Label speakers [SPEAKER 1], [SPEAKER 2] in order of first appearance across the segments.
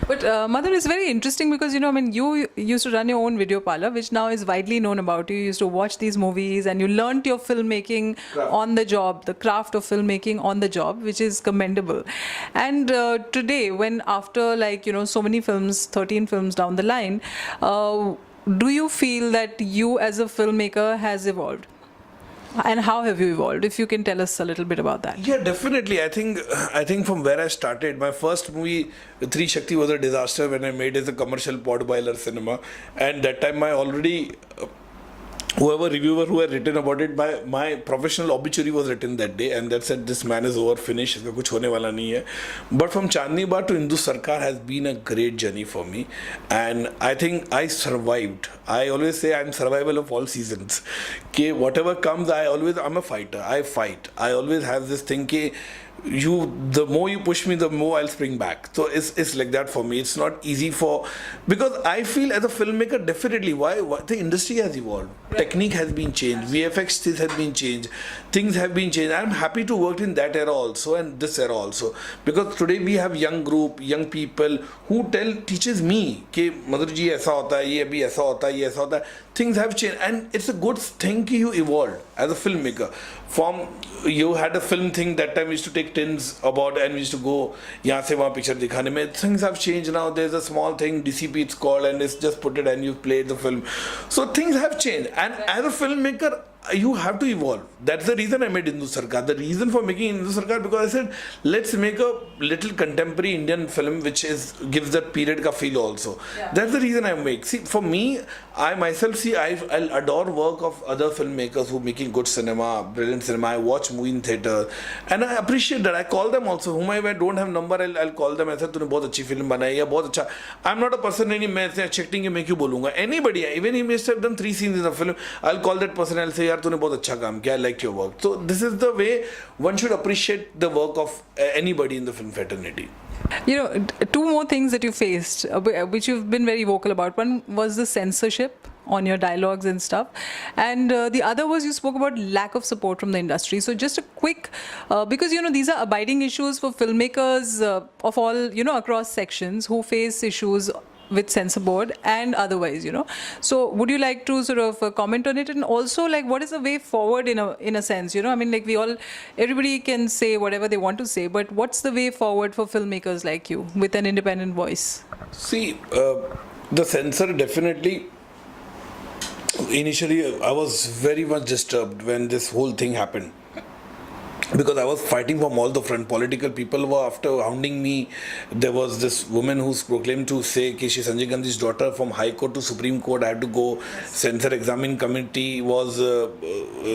[SPEAKER 1] But Madhur, is very interesting because, you know, I mean, you used to run your own video parlor, which now is widely known about you. You used to watch these movies and you learnt your filmmaking on the job, the craft of filmmaking on the job, which is commendable. And today, when after like, you know, so many films, 13 films down the line, do you feel that you as a filmmaker has evolved? And how have you evolved? If you can tell us a little bit about that.
[SPEAKER 2] Yeah, definitely. I think from where I started, my first movie, Three Shakti, was a disaster when I made it as a commercial pot boiler cinema. And that time I already, whoever reviewer who had written about it, my professional obituary was written that day, and that said, this man is over, finished, iska kuch hone wala nahi hai. But from Chandni Bar to Indu Sarkar has been a great journey for me, and I think I survived. I always say I'm survival of all seasons. Okay, whatever comes, I'm a fighter. I fight. I always have this thing ke, the more you push me, the more I'll spring back. So it's like that for me. It's not easy because I feel as a filmmaker, definitely why the industry has evolved. Right. Technique has been changed. VFX still has been changed. Things have been changed. I'm happy to work in that era also and this era also, because today we have young people who teaches me कि मधुर जी ऐसा होता है, ये अभी ऐसा होता है, ये ऐसा होता है. Things have changed, and it's a good thing कि you evolved as a filmmaker. You had a film thing that time, we used to take tins about and we used to go यहाँ से वहाँ picture दिखाने में. Things have changed now. There's a small thing, DCP it's called, and it's just put it and you play the film. So things have changed, and as a filmmaker, you have to evolve. That's the reason I made Indu Sarkar. The reason for making Indu Sarkar, because I said, let's make a little contemporary Indian film which gives that period ka feel also. Yeah. That's the reason I make. See, for me, I myself I'll adore work of other filmmakers who are making good cinema, brilliant cinema. I watch movie in theatre, and I appreciate that. I call them also. Whom I don't have number, I'll call them. I say, "तूने बहुत अच्छी film बनाई है, बहुत अच्छा." I'm not a person मैं acting के मैं क्यों बोलूँगा? Anybody, even he may have done 3 scenes in a film, I'll call that person. I'll say, "यार तूने बहुत अच्छा काम किया. I liked your work." So this is the way one should appreciate the work of anybody in the film fraternity.
[SPEAKER 1] You know, 2 more things that you faced, which you've been very vocal about. One was the censorship on your dialogues and stuff, and the other was you spoke about lack of support from the industry. So just a quick, because you know these are abiding issues for filmmakers of all, you know, across sections who face issues with censor board and otherwise, you know. So would you like to sort of comment on it, and also like what is the way forward in a sense, you know? I mean, like everybody can say whatever they want to say, but what's the way forward for filmmakers like you with an independent voice?
[SPEAKER 2] See, the censor definitely, initially I was very much disturbed when this whole thing happened, because I was fighting from all the front. Political people were after hounding me. There was this woman who's proclaimed to say that she's Sanjay Gandhi's daughter, from High Court to Supreme Court. I had to go. Censor examine committee was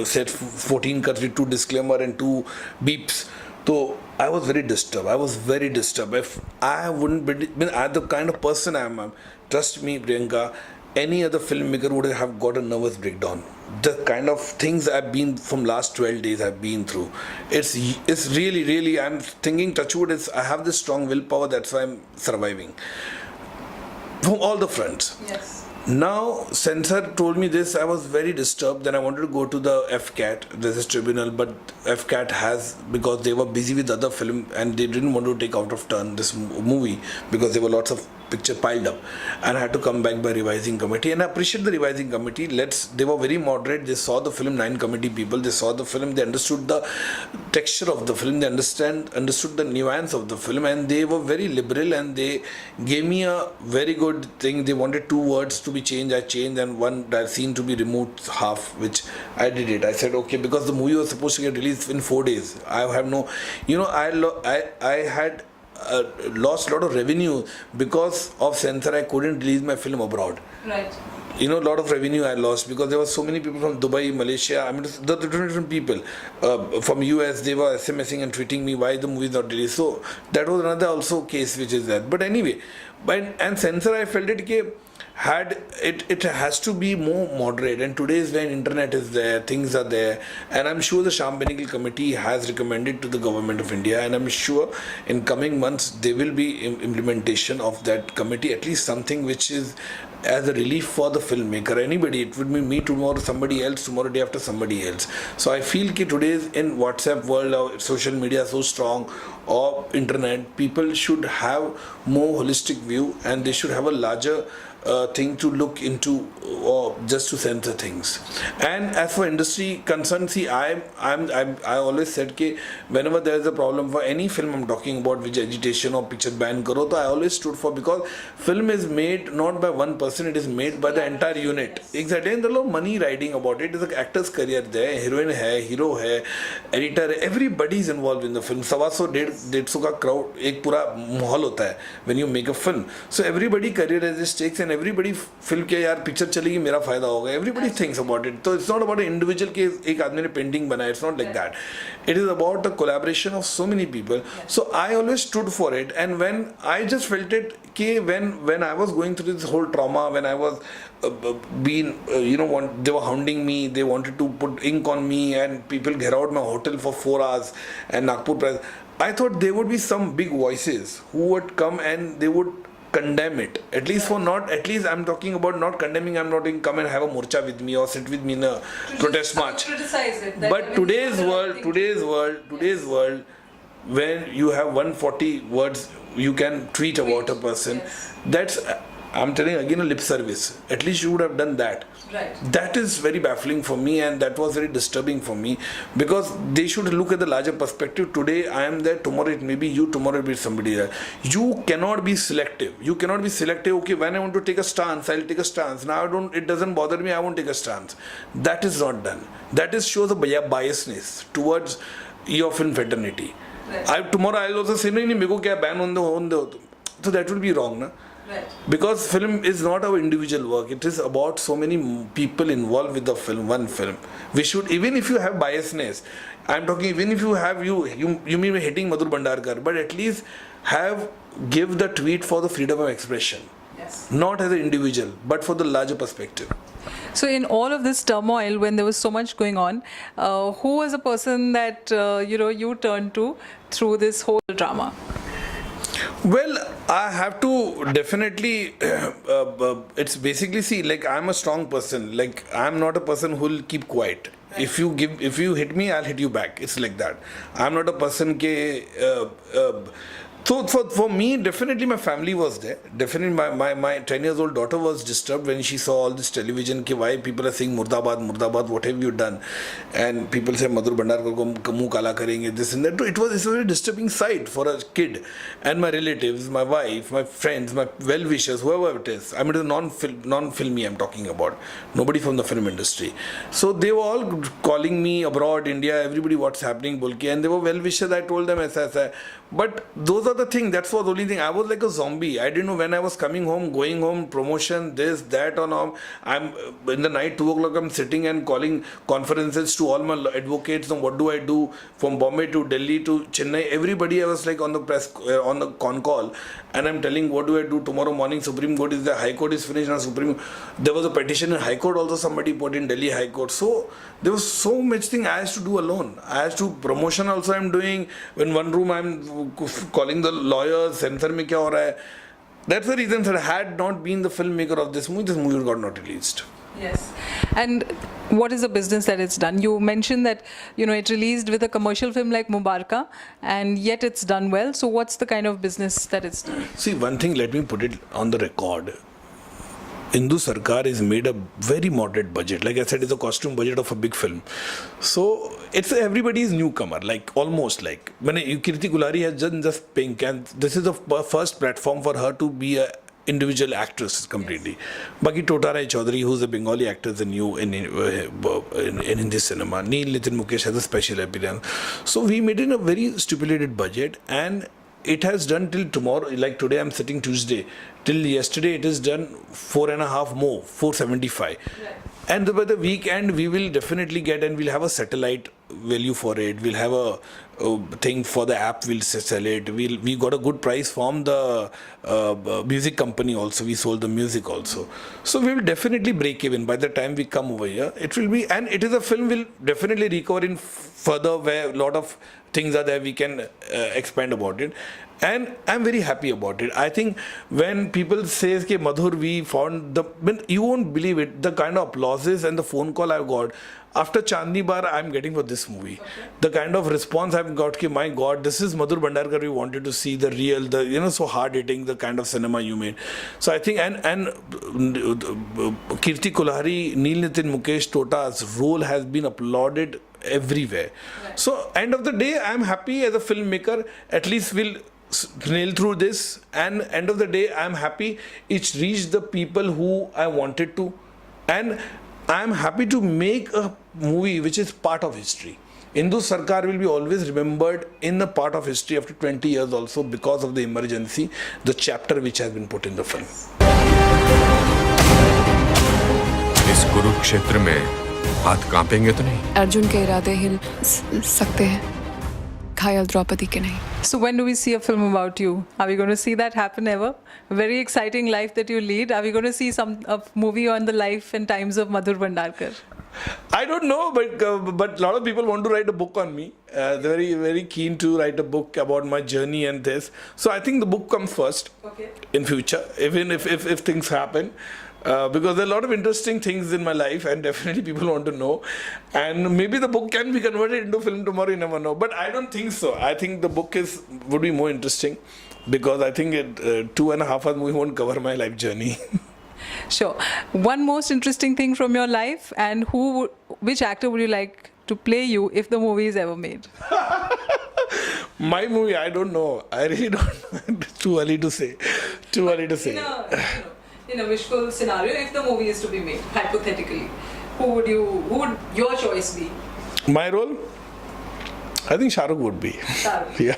[SPEAKER 2] said 14 cuts with 2 disclaimer and 2 beeps. So I was very disturbed. If I wouldn't be, I'm the kind of person I am. Trust me, Priyanka, any other filmmaker would have got a nervous breakdown. The kind of things I've been from last 12 days I've been through, it's really, I'm thinking, touchwood, I have this strong willpower, that's why I'm surviving from all the fronts.
[SPEAKER 1] Yes.
[SPEAKER 2] Now, censor told me this, I was very disturbed. Then I wanted to go to the FCAT, this is tribunal, but FCAT has, because they were busy with other film and they didn't want to take out of turn this movie because there were lots of pictures piled up, and I had to come back by revising committee. And I appreciate the revising committee. They were very moderate. They saw the film, 9 committee people, they saw the film, they understood the texture of the film, they understood the nuance of the film, and they were very liberal, and they gave me a very good thing. They wanted 2 words to be changed, I changed, and 1 scene to be removed half, which I did it. I said okay, because the movie was supposed to get released in 4 days. I have no, you know, I had lost a lot of revenue because of censor. I couldn't release my film abroad.
[SPEAKER 1] Right.
[SPEAKER 2] You know, a lot of revenue I lost because there were so many people from Dubai, Malaysia, I mean, the different people from US, they were SMSing and tweeting me why the movie is not released. So that was another also case which is that. But anyway, and censor, I felt it has to be more moderate, and today is when internet is there, things are there, and I'm sure the Sham Benegal committee has recommended to the government of India, and I'm sure in coming months there will be implementation of that committee, at least something which is as a relief for the filmmaker. Anybody, it would be me tomorrow, somebody else, tomorrow day after somebody else. So I feel that today's in WhatsApp world, our social media is so strong, or internet, people should have more holistic view, and they should have a larger thing to look into, or just to censor things. And as for industry concerned, see, I always said that whenever there is a problem for any film I'm talking about, which agitation or picture ban karo, so I always stood for, because film is made not by one person, it is made by the entire unit. Exactly, and there's a lot of money riding about it. It's an actor's career there, heroine hai, hero hai, editor hai, everybody is involved in the film. 150-150 का crowd, एक पूरा माहौल होता है when you make a film. So everybody career has its stakes, and everybody feel के यार picture चलेगी मेरा फायदा होगा. Everybody thinks about it. So it's not about an individual के एक आदमी ने पेंटिंग बनाया. It's not like that. It is about the collaboration of so many people. So I always stood for it, and when I just felt it कि when I was going through this whole trauma, when I was they were hounding me, they wanted to put ink on me, and people get out my hotel for 4 hours and Nagpur press. I thought there would be some big voices who would come and they would condemn it. At least I'm talking about not condemning. I'm not going to come and have a morcha with me or sit with me in a protest march.
[SPEAKER 1] Criticize it.
[SPEAKER 2] But today's world, when you have 140 words, you can tweet about a person. That's, I'm telling again, a lip service. At least you would have done that.
[SPEAKER 1] Right.
[SPEAKER 2] That is very baffling for me, and that was very disturbing for me, because they should look at the larger perspective. Today I am there, tomorrow it may be you, tomorrow it may be somebody else. You cannot be selective. Okay, when I want to take a stance, I'll take a stance. Now it doesn't bother me, I won't take a stance. That is not done. That shows a biasness towards your film fraternity. Right. Tomorrow I'll also say, no, meko kya ban on the. So that will be wrong, na?
[SPEAKER 1] Right.
[SPEAKER 2] Because film is not our individual work. It is about so many people involved with the film, one film. We should, even if you have biasness, I'm talking, even if you have, you may be hating Madhur Bhandarkar, but at least give the tweet for the freedom of expression.
[SPEAKER 1] Yes.
[SPEAKER 2] Not as an individual, but for the larger perspective.
[SPEAKER 1] So in all of this turmoil, when there was so much going on, who was a person that you turned to through this whole drama?
[SPEAKER 2] Well, I have to definitely, it's basically, see, like, I'm a strong person. Like, I'm not a person who will keep quiet. Right. If you hit me, I'll hit you back. It's like that. I'm not a person so for me, definitely my family was there. Definitely my 10 years old daughter was disturbed when she saw all this television, why people are saying Murdabad, Murdabad, what have you done? And people say Madhur Bhandarkar ko muh kala karenge, this and that. It's a very disturbing sight for a kid. And my relatives, my wife, my friends, my well-wishers, whoever it is. I mean, it's non-filmy I'm talking about. Nobody from the film industry. So they were all calling me abroad, India, everybody what's happening, bulki. And they were well-wishers. I told them, aisa. But those are the thing. That's was the only thing. I was like a zombie. I didn't know when I was coming home, going home, promotion, this, that, or no. I'm in the night, 2 o'clock, I'm sitting and calling conferences to all my advocates on what do I do from Bombay to Delhi to Chennai. Everybody, I was like on the press, on the con call, and I'm telling what do I do tomorrow morning. Supreme Court is the High Court is finished now. There was a petition in High Court also. Somebody put in Delhi High Court. So there was so much thing I had to do alone. I had to promotion also. I'm doing in one room. I'm calling the lawyers, censor mein kya ho raha hai. That's the reason that had not been the filmmaker of this movie got not released.
[SPEAKER 1] Yes. And what is the business that it's done? You mentioned that, it released with a commercial film like Mubaraka, and yet it's done well. So what's the kind of business that it's done?
[SPEAKER 2] See, one thing, let me put it on the record. Indu Sarkar is made a very moderate budget. Like I said, it's a costume budget of a big film. So it's everybody's newcomer, like almost like. When Kirti Gulari has done just Pink, and this is the first platform for her to be a individual actress completely. Baki Tota Rai Chaudhary, who's a Bengali actor, is new in Hindi cinema. Neel Nitin Mukesh has a special appearance. So we made it in a very stipulated budget, and it has done till tomorrow. Like today, I'm sitting Tuesday. Till yesterday, it is done 4.5 more, 475. Right. And by the weekend, we will definitely get, and we'll have a satellite value for it. We'll have a thing for the app. We'll sell it. We got a good price from the music company also. We sold the music also. So we will definitely break even by the time we come over here. It will be, and it is a film will definitely recover in further where a lot of things are there. We can expand about it. And I'm very happy about it. I think when people say, "Ke Madhur, we found the," you won't believe it, the kind of applauses and the phone call I've got. after Chandni Bar, I'm getting for this movie. The kind of response I've got, ki, my God, this is Madhur Bhandarkar. We wanted to see the real, so hard hitting, the kind of cinema you made. So I think, and Kirti Kulhari, Neil Nitin Mukesh Tota's role has been applauded everywhere. Right. So end of the day, I'm happy as a filmmaker. At least we'll nail through this, and end of the day, I'm happy it's reached the people who I wanted to, and I'm happy to make a movie which is part of history. Indu Sarkar will be always remembered in the part of history after 20 years also because of the emergency, the chapter which has been put in the film.
[SPEAKER 3] इस कुरुक्षेत्र में हाथ कांपेंगे तो नहीं?
[SPEAKER 4] अर्जुन के इरादे हिल सकते हैं, घायल द्रौपदी के नहीं.
[SPEAKER 1] So when do we see a film about you? Are we going to see that happen ever? A very exciting life that you lead. Are we going to see a movie on the life and times of Madhur Bhandarkar?
[SPEAKER 2] I don't know, but a lot of people want to write a book on me. They're very, very keen to write a book about my journey and this. So I think the book comes first in future, even if things happen. Because there are a lot of interesting things in my life, and definitely people want to know. And maybe the book can be converted into film tomorrow, you never know. But I don't think so. I think the book would be more interesting, because I think 2.5 hours movie won't cover my life journey.
[SPEAKER 1] Sure. One most interesting thing from your life, and which actor would you like to play you if the movie is ever made?
[SPEAKER 2] My movie, I don't know. I really don't know. It's too early to say. Too early to say.
[SPEAKER 1] In a wishful scenario, if the movie is to be made, hypothetically, who would your choice be?
[SPEAKER 2] My role? I think Shah Rukh would be.
[SPEAKER 1] Shah Rukh.
[SPEAKER 2] Yeah.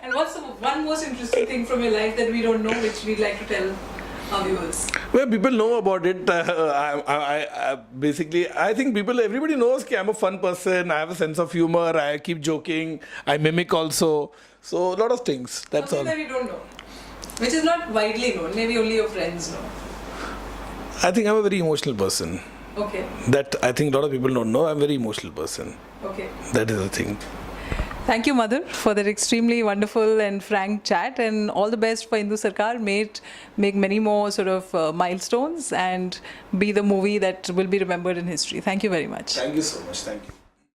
[SPEAKER 1] And what's the one most interesting thing from your life that we don't know, which we'd like to tell our viewers?
[SPEAKER 2] Well, people know about it. Basically, I think everybody knows that I'm a fun person. I have a sense of humor. I keep joking. I mimic also. So, a lot of things. That's
[SPEAKER 1] Something
[SPEAKER 2] all.
[SPEAKER 1] that we don't know, which is not widely known. Maybe only your friends know.
[SPEAKER 2] I think I'm a very emotional person.
[SPEAKER 1] Okay.
[SPEAKER 2] That I think a lot of people don't know. I'm a very emotional person.
[SPEAKER 1] Okay.
[SPEAKER 2] That is the thing.
[SPEAKER 1] Thank you, Madhur, for that extremely wonderful and frank chat, and all the best for Indu Sarkar. Make many more sort of milestones and be the movie that will be remembered in history. Thank you very much.
[SPEAKER 2] Thank you so much. Thank you.